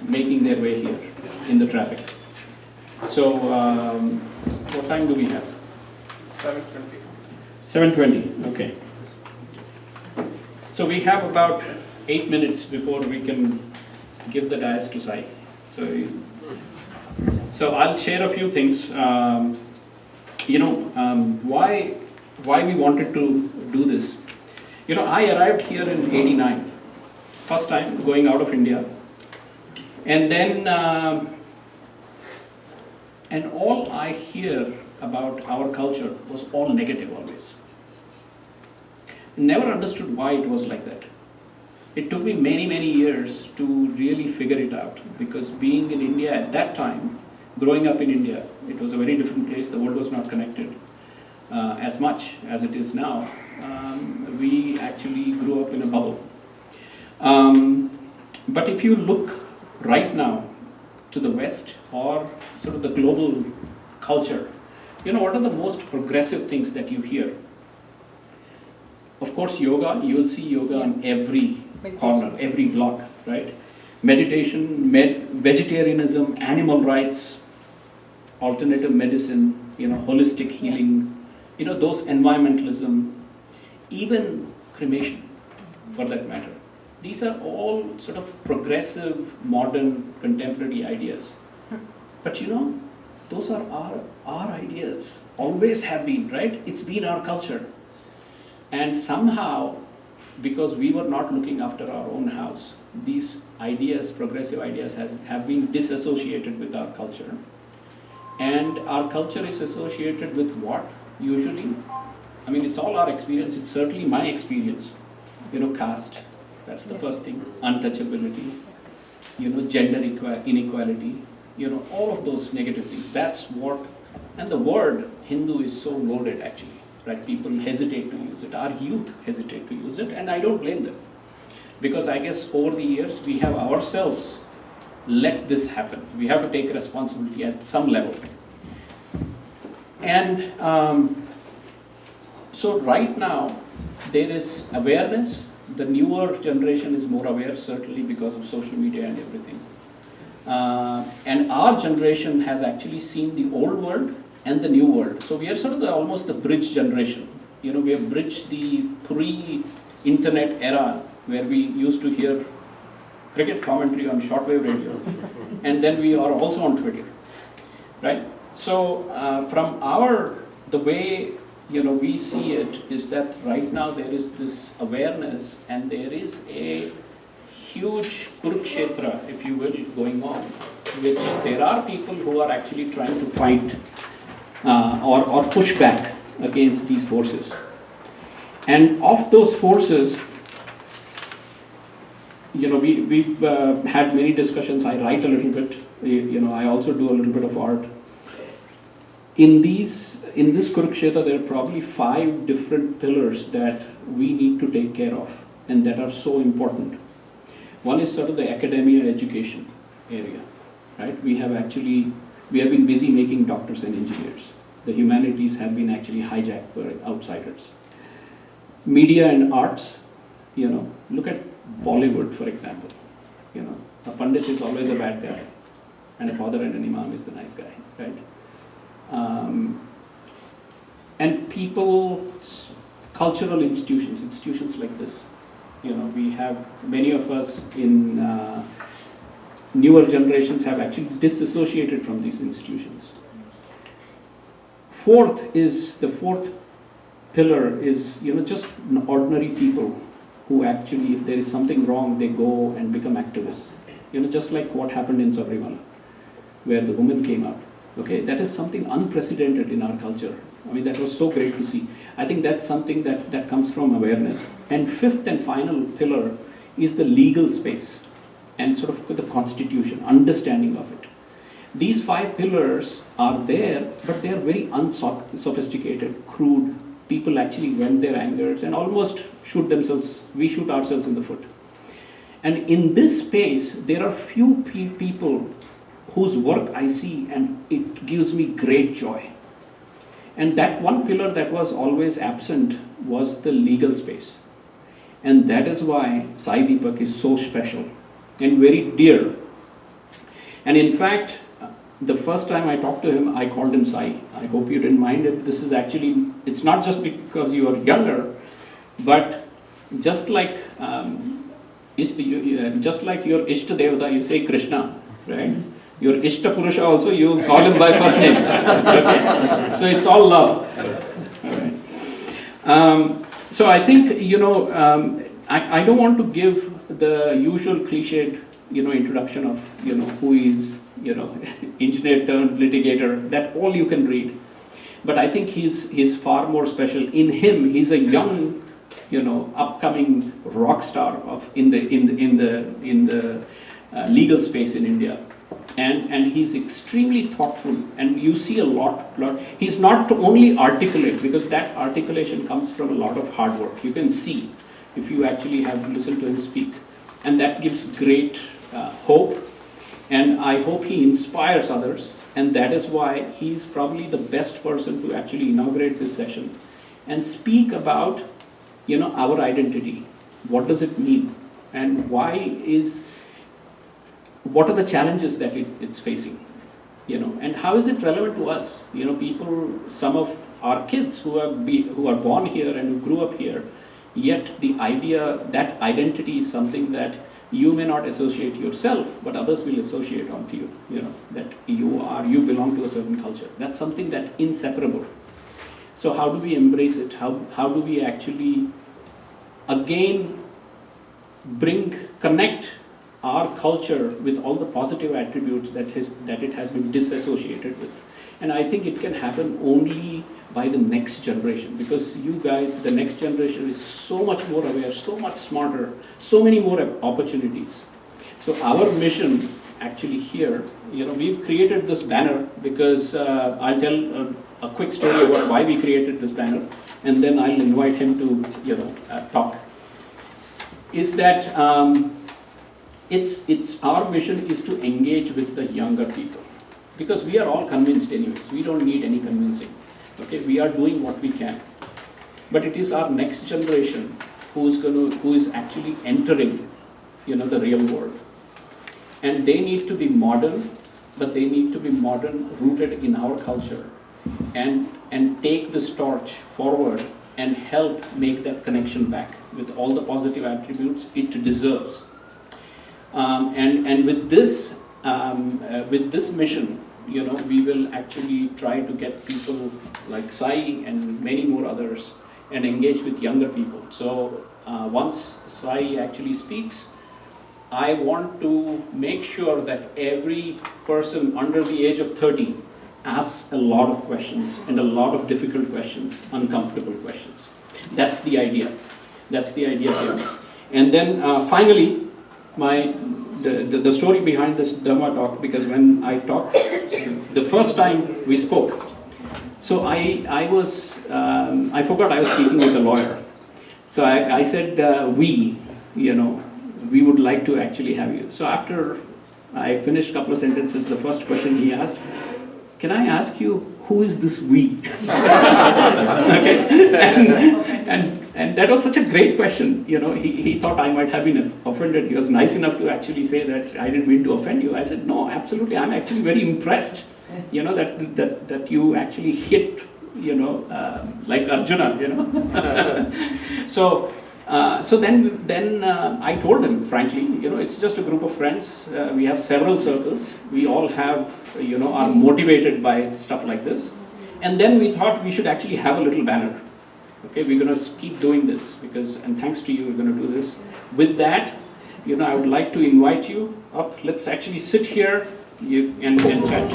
making their way here in the traffic. So, what time do we have? 7:20. 7:20, okay. So we have about 8 minutes before we can give the dais to Sai. So I'll share a few things. Why we wanted to do this. I arrived here in '89, first time going out of India, and then and all I hear about our culture was all negative always. Never understood why it was like that. It took me many years to really figure it out, because being in India at that time, growing up in India, it was a very different place. The world was not connected as much as it is now. We actually grew up in a bubble. But if you look right now to the West or sort of the global culture, what are the most progressive things that you hear? Of course, yoga. You will see yoga on every corner, every block, right? Meditation, vegetarianism, animal rights, alternative medicine, holistic healing, those environmentalism, even cremation, for that matter. These are all sort of progressive, modern, contemporary ideas. But those are our ideas, always have been, right? It's been our culture. And somehow, because we were not looking after our own house, these ideas, progressive ideas, have been disassociated with our culture. And our culture is associated with what, usually? I mean, it's all our experience. It's certainly my experience. Caste, that's the first thing. Untouchability, gender inequality, all of those negative things. That's what, and the word Hindu is so loaded actually, right? People hesitate to use it. Our youth hesitate to use it, and I don't blame them. Because I guess over the years, we have ourselves let this happen. We have to take responsibility at some level. And so right now, there is awareness. The newer generation is more aware, certainly because of social media and everything. And our generation has actually seen the old world and the new world. So we are sort of almost the bridge generation. We have bridged the pre-internet era where we used to hear cricket commentary on shortwave radio, and then we are also on Twitter, right? So from the way we see it is that right now there is this awareness, and there is a huge Kurukshetra, if you will, going on, which there are people who are actually trying to fight or push back against these forces. And of those forces, we've had many discussions. I write a little bit, I also do a little bit of art. In this Kurukshetra, there are probably 5 different pillars that we need to take care of and that are so important. One is sort of the academia education area, right? We have been busy making doctors and engineers. The humanities have been actually hijacked by outsiders. Media and arts, look at Bollywood, for example. A pandit is always a bad guy, and a father and an imam is the nice guy, right? And people's cultural institutions like this. We have, many of us in newer generations have actually disassociated from these institutions. The fourth pillar is, just ordinary people who actually, if there is something wrong, they go and become activists. Just like what happened in Sabrimala, where the woman came out. Okay, that is something unprecedented in our culture. I mean, that was so great to see. I think that's something that comes from awareness. And fifth and final pillar is the legal space and sort of the constitution, understanding of it. These 5 pillars are there, but they are very unsophisticated, crude. People actually vent their angers and almost we shoot ourselves in the foot. And in this space, there are few people whose work I see, and it gives me great joy. And that one pillar that was always absent was the legal space. And that is why Sai Deepak is so special and very dear And in fact, the first time I talked to him, I called him Sai. I hope you didn't mind it. This is actually, it's not just because you are younger, but just like just like your Ishta Devata, you say Krishna, right? Your Ishta Purusha also, you call him by first name. Okay? So it's all love. All right. So I think, I don't want to give the usual cliched, introduction of, who is, engineer turned litigator, that all you can read. But I think he's far more special. In him, he's a young, upcoming rock star in the legal space in India. And he's extremely thoughtful, and you see a lot. He's not only articulate, because that articulation comes from a lot of hard work. You can see if you actually have listened to him speak, and that gives great hope. And I hope he inspires others, and that is why he's probably the best person to actually inaugurate this session and speak about, our identity. What does it mean, and what are the challenges that it's facing, and how is it relevant to us? People, some of our kids who are born here and who grew up here, yet the idea that identity is something that you may not associate yourself, but others will associate onto you. That you belong to a certain culture. That's something that's inseparable. So how do we embrace it? How do we actually again connect our culture with all the positive attributes that it has been disassociated with? And I think it can happen only by the next generation, because you guys, the next generation, is so much more aware, so much smarter, so many more opportunities. So our mission actually here, we've created this banner because I'll tell a quick story about why we created this banner, and then I'll invite him to talk. Is that it's our mission is to engage with the younger people, because we are all convinced anyways. We don't need any convincing. Okay, we are doing what we can, but it is our next generation who is actually entering, the real world, and they need to be modern, but they need to be modern rooted in our culture, and take this torch forward and help make that connection back with all the positive attributes it deserves. And with this mission, we will actually try to get people like Sai and many more others and engage with younger people. So once Sai actually speaks, I want to make sure that every person under the age of 30 asks a lot of questions, and a lot of difficult questions, uncomfortable questions. That's the idea. That's the idea here. And then finally, the story behind this Dharma Talk, because when I talked the first time we spoke, so I forgot I was speaking with a lawyer. So I said, we would like to actually have you. So after I finished a couple of sentences, the first question he asked, can I ask you, who is this we? Okay. And that was such a great question. He thought I might have been offended. He was nice enough to actually say that I didn't mean to offend you. I said, no, absolutely. I'm actually very impressed, that you actually hit, like Arjuna, So then I told him, frankly, it's just a group of friends. We have several circles. We all have, are motivated by stuff like this. And then we thought we should actually have a little banner. Okay, we're going to keep doing this and thanks to you, we're going to do this. With that, I would like to invite you up. Let's actually sit here and chat.